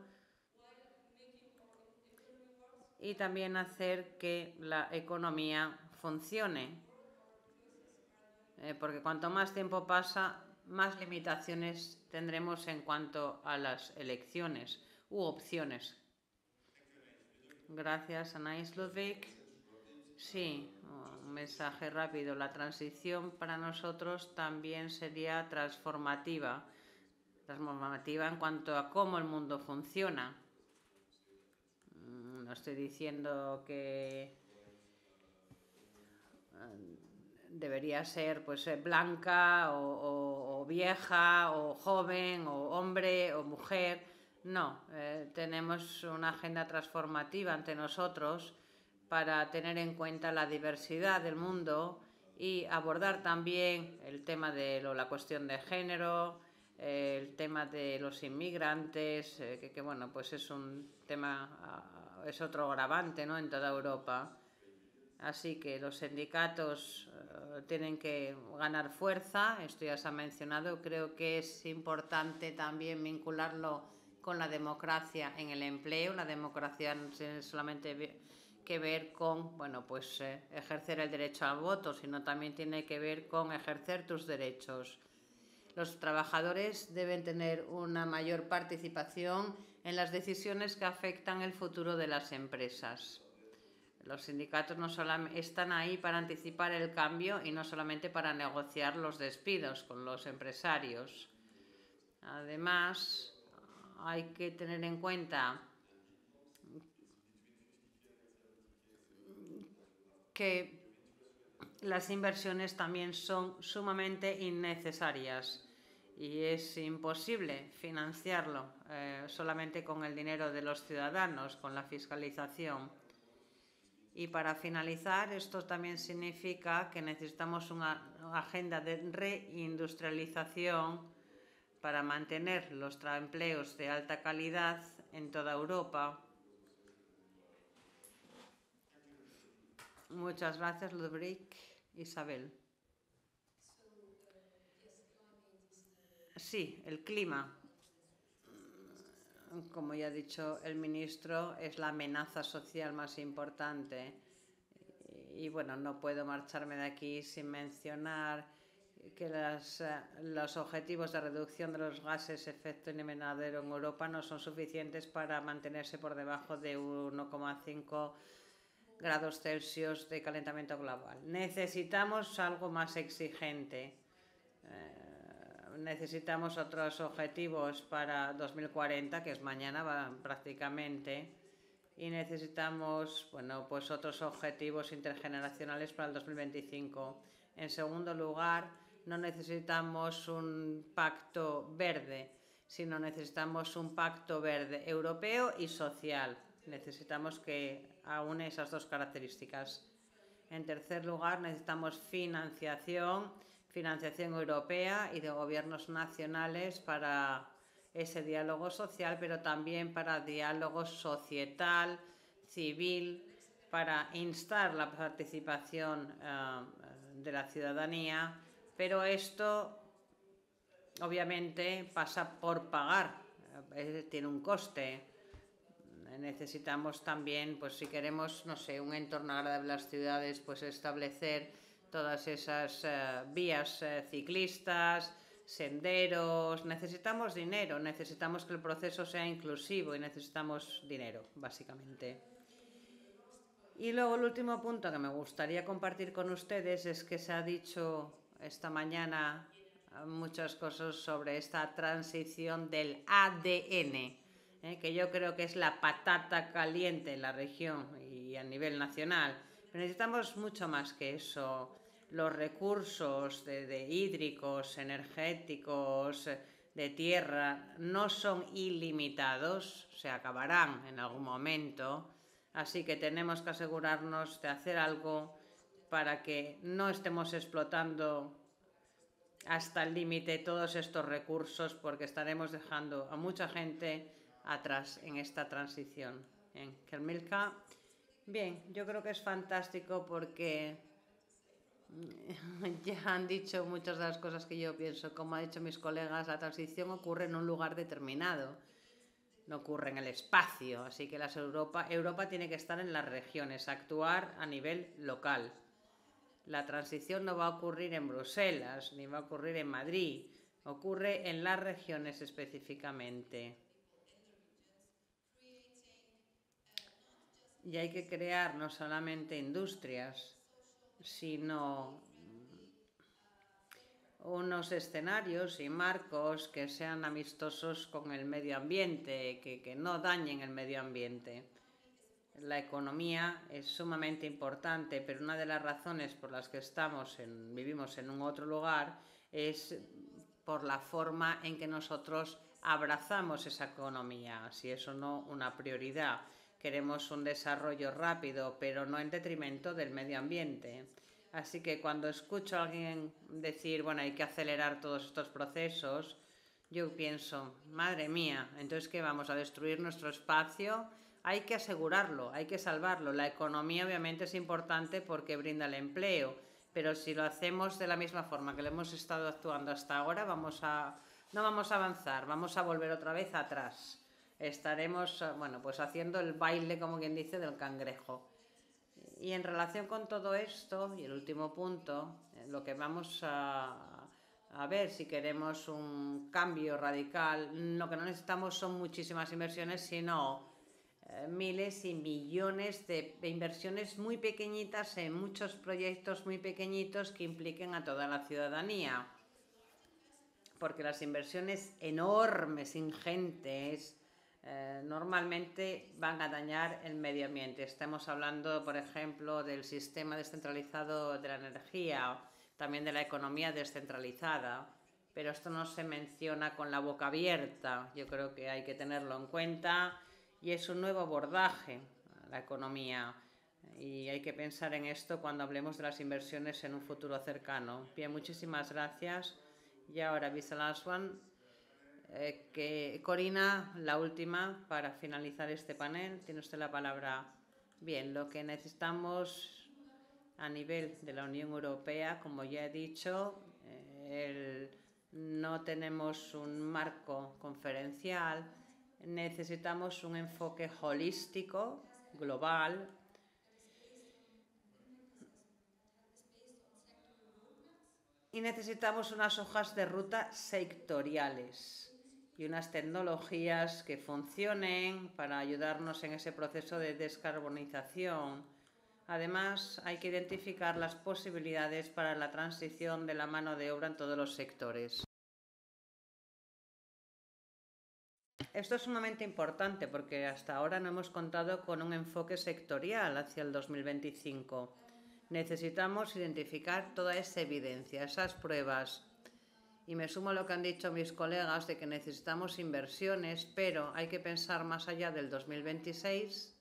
y también hacer que la economía funcione. Porque cuanto más tiempo pasa, más limitaciones tendremos en cuanto a las elecciones u opciones. Gracias, Anais Ludwig. Sí, un mensaje rápido. La transición para nosotros también sería transformativa. Transformativa en cuanto a cómo el mundo funciona. No estoy diciendo que debería ser pues blanca o vieja o joven o hombre o mujer. No, tenemos una agenda transformativa ante nosotros para tener en cuenta la diversidad del mundo y abordar también el tema de la cuestión de género, el tema de los inmigrantes, que bueno, pues es un tema, es otro agravante, ¿no?, en toda Europa. Así que los sindicatos tienen que ganar fuerza, esto ya se ha mencionado. Creo que es importante también vincularlo con la democracia en el empleo. La democracia no tiene solamente que ver con, bueno, pues ejercer el derecho al voto, sino también tiene que ver con ejercer tus derechos. Los trabajadores deben tener una mayor participación en las decisiones que afectan el futuro de las empresas. Los sindicatos no solamente están ahí para anticipar el cambio y no solamente para negociar los despidos con los empresarios. Además, hay que tener en cuenta que las inversiones también son sumamente innecesarias y es imposible financiarlo solamente con el dinero de los ciudadanos, con la fiscalización. Y para finalizar, esto también significa que necesitamos una agenda de reindustrialización para mantener los empleos de alta calidad en toda Europa. Muchas gracias, Ludwig. Isabel. Sí, el clima. Como ya ha dicho el ministro, es la amenaza social más importante. Y bueno, no puedo marcharme de aquí sin mencionar que los objetivos de reducción de los gases de efecto invernadero en Europa no son suficientes para mantenerse por debajo de 1,5 grados Celsius de calentamiento global. Necesitamos algo más exigente. Necesitamos otros objetivos para 2040, que es mañana prácticamente, y necesitamos, bueno, pues otros objetivos intergeneracionales para el 2025. En segundo lugar, no necesitamos un pacto verde, sino necesitamos un pacto verde europeo y social. Necesitamos que aúne esas dos características. En tercer lugar, necesitamos financiación europea y de gobiernos nacionales para ese diálogo social, pero también para diálogo societal, civil, para instar la participación de la ciudadanía, pero esto obviamente pasa por pagar, tiene un coste. Necesitamos también, pues si queremos, no sé, un entorno agradable a las ciudades, pues establecer todas esas vías ciclistas, senderos. Necesitamos dinero, necesitamos que el proceso sea inclusivo y necesitamos dinero, básicamente. Y luego el último punto que me gustaría compartir con ustedes es que se ha dicho esta mañana muchas cosas sobre esta transición del ADN, que yo creo que es la patata caliente en la región y a nivel nacional. Pero necesitamos mucho más que eso. Los recursos de hídricos, energéticos, de tierra, no son ilimitados, se acabarán en algún momento. Así que tenemos que asegurarnos de hacer algo para que no estemos explotando hasta el límite todos estos recursos, porque estaremos dejando a mucha gente atrás en esta transición. Kermilka. Bien, yo creo que es fantástico porque ya han dicho muchas de las cosas que yo pienso. Como han dicho mis colegas, la transición ocurre en un lugar determinado, no ocurre en el espacio. Así que Europa tiene que estar en las regiones, actuar a nivel local. La transición no va a ocurrir en Bruselas, ni va a ocurrir en Madrid, ocurre en las regiones específicamente. Y hay que crear no solamente industrias, sino unos escenarios y marcos que sean amistosos con el medio ambiente, que no dañen el medio ambiente. La economía es sumamente importante, pero una de las razones por las que vivimos en un otro lugar es por la forma en que nosotros abrazamos esa economía, si eso no una prioridad. Queremos un desarrollo rápido, pero no en detrimento del medio ambiente. Así que cuando escucho a alguien decir, bueno, hay que acelerar todos estos procesos, yo pienso, madre mía, entonces ¿qué vamos a destruir nuestro espacio? Hay que asegurarlo, hay que salvarlo. La economía obviamente es importante porque brinda el empleo, pero si lo hacemos de la misma forma que lo hemos estado actuando hasta ahora, no vamos a avanzar, vamos a volver otra vez atrás. Estaremos, bueno, pues haciendo el baile, como quien dice, del cangrejo. Y en relación con todo esto, y el último punto, lo que vamos a ver si queremos un cambio radical, lo que no necesitamos son muchísimas inversiones, sino miles y millones de inversiones muy pequeñitas en muchos proyectos muy pequeñitos que impliquen a toda la ciudadanía. Porque las inversiones enormes, ingentes, normalmente van a dañar el medio ambiente. Estamos hablando, por ejemplo, del sistema descentralizado de la energía, también de la economía descentralizada, pero esto no se menciona con la boca abierta. Yo creo que hay que tenerlo en cuenta y es un nuevo abordaje a la economía y hay que pensar en esto cuando hablemos de las inversiones en un futuro cercano. Bien, muchísimas gracias. Y ahora, Visalaswan, que Corina, la última, para finalizar este panel. Tiene usted la palabra. Bien, lo que necesitamos a nivel de la Unión Europea, como ya he dicho, no tenemos un marco conferencial, necesitamos un enfoque holístico, global, y necesitamos unas hojas de ruta sectoriales y unas tecnologías que funcionen para ayudarnos en ese proceso de descarbonización. Además, hay que identificar las posibilidades para la transición de la mano de obra en todos los sectores. Esto es sumamente importante porque hasta ahora no hemos contado con un enfoque sectorial hacia el 2025. Necesitamos identificar toda esa evidencia, esas pruebas. Y me sumo a lo que han dicho mis colegas de que necesitamos inversiones, pero hay que pensar más allá del 2026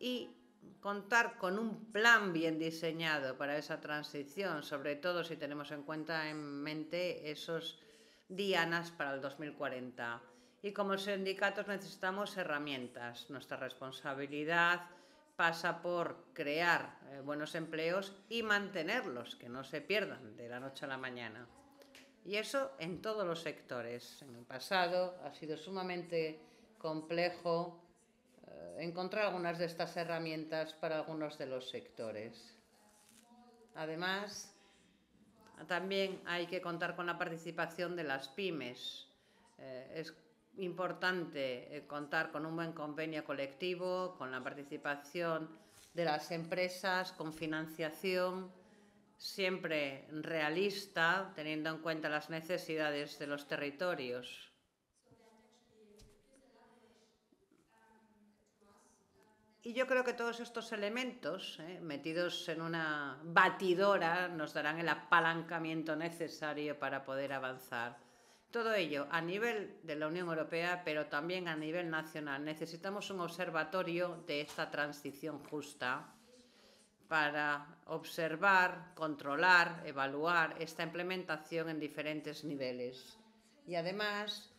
y contar con un plan bien diseñado para esa transición, sobre todo si tenemos en mente esos dianas para el 2040. Y como sindicatos necesitamos herramientas. Nuestra responsabilidad pasa por crear buenos empleos y mantenerlos, que no se pierdan de la noche a la mañana. Y eso en todos los sectores. En el pasado ha sido sumamente complejo encontrar algunas de estas herramientas para algunos de los sectores. Además, también hay que contar con la participación de las pymes. Es importante contar con un buen convenio colectivo, con la participación de las empresas, con financiación siempre realista, teniendo en cuenta las necesidades de los territorios. Y yo creo que todos estos elementos metidos en una batidora nos darán el apalancamiento necesario para poder avanzar. Todo ello a nivel de la Unión Europea, pero también a nivel nacional. Necesitamos un observatorio de esta transición justa para observar, controlar, evaluar esta implementación en diferentes niveles. Y además,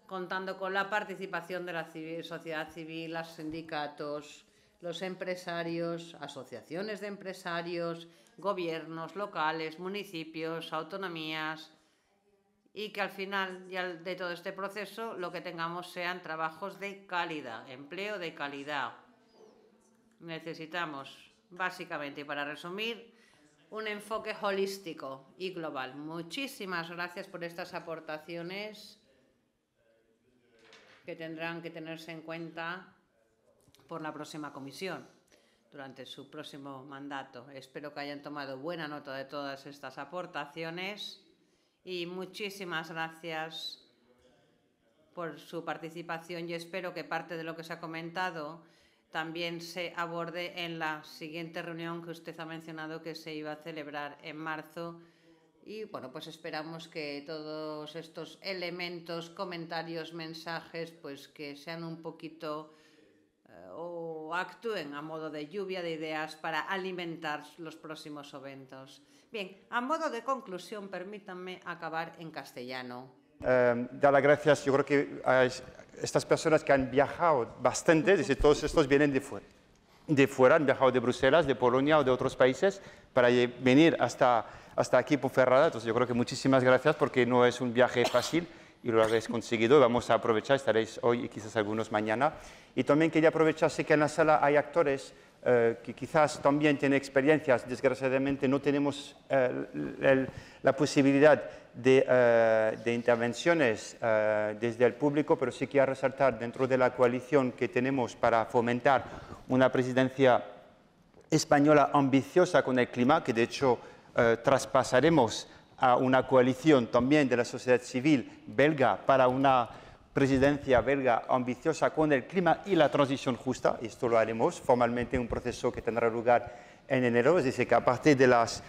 contando con la participación de la sociedad civil, los sindicatos, los empresarios, asociaciones de empresarios, gobiernos locales, municipios, autonomías, y que al final de todo este proceso lo que tengamos sean trabajos de calidad, empleo de calidad. Necesitamos, básicamente, y para resumir, un enfoque holístico y global. Muchísimas gracias por estas aportaciones que tendrán que tenerse en cuenta por la próxima comisión, durante su próximo mandato. Espero que hayan tomado buena nota de todas estas aportaciones y muchísimas gracias por su participación y espero que parte de lo que se ha comentado también se aborde en la siguiente reunión que usted ha mencionado que se iba a celebrar en marzo. Y bueno, pues esperamos que todos estos elementos, comentarios, mensajes, pues que sean un poquito o actúen a modo de lluvia de ideas para alimentar los próximos eventos. Bien, a modo de conclusión, permítanme acabar en castellano. Dar las gracias, yo creo que a estas personas que han viajado bastante, desde todos estos vienen de fuera, han viajado de Bruselas, de Polonia o de otros países para venir hasta aquí Ponferrada. Entonces yo creo que muchísimas gracias porque no es un viaje fácil y lo habéis conseguido. Vamos a aprovechar, estaréis hoy y quizás algunos mañana. Y también quería aprovechar, sé que en la sala hay actores que quizás también tienen experiencias. Desgraciadamente no tenemos la posibilidad de intervenciones desde el público, pero sí quiero resaltar dentro de la coalición que tenemos para fomentar una presidencia española ambiciosa con el clima, que de hecho traspasaremos a una coalición también de la sociedad civil belga para una presidencia belga ambiciosa con el clima y la transición justa. Y esto lo haremos formalmente en un proceso que tendrá lugar en enero. Es decir, que aparte de los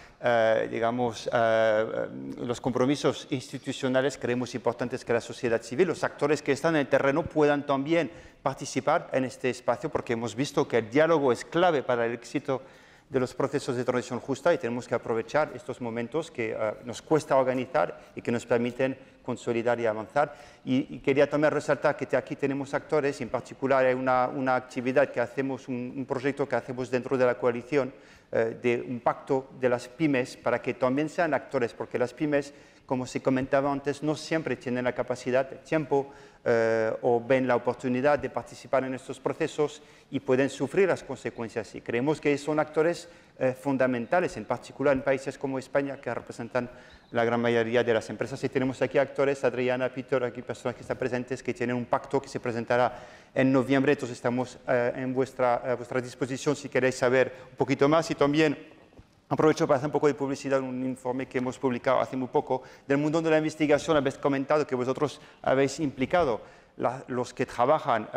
compromisos institucionales, creemos importantes que la sociedad civil, los actores que están en el terreno, puedan también participar en este espacio, porque hemos visto que el diálogo es clave para el éxito de los procesos de transición justa y tenemos que aprovechar estos momentos que nos cuesta organizar y que nos permiten consolidar y avanzar. Y quería también resaltar que aquí tenemos actores, en particular hay una actividad que hacemos, un proyecto que hacemos dentro de la coalición de un pacto de las pymes para que también sean actores, porque las pymes, como se comentaba antes, no siempre tienen la capacidad, el tiempo o ven la oportunidad de participar en estos procesos y pueden sufrir las consecuencias. Y creemos que son actores fundamentales, en particular en países como España, que representan la gran mayoría de las empresas. Y tenemos aquí actores, Adriana, Peter, aquí personas que están presentes, que tienen un pacto que se presentará en noviembre. Entonces estamos en vuestra disposición si queréis saber un poquito más. Y también aprovecho para hacer un poco de publicidad, un informe que hemos publicado hace muy poco del mundo de la investigación. Habéis comentado que vosotros habéis implicado los que trabajan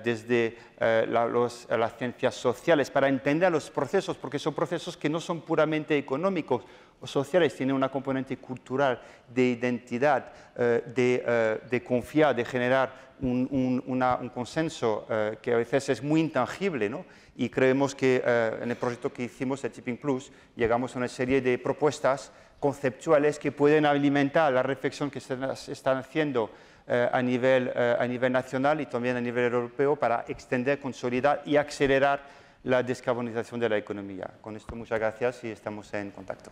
desde las ciencias sociales para entender los procesos, porque son procesos que no son puramente económicos o sociales, tienen una componente cultural, de identidad, de confiar, de generar un consenso que a veces es muy intangible, ¿no? Y creemos que en el proyecto que hicimos, el Tipping Plus, llegamos a una serie de propuestas conceptuales que pueden alimentar la reflexión que se están haciendo a nivel nacional y también a nivel europeo para extender, consolidar y acelerar la descarbonización de la economía. Con esto, muchas gracias y estamos en contacto.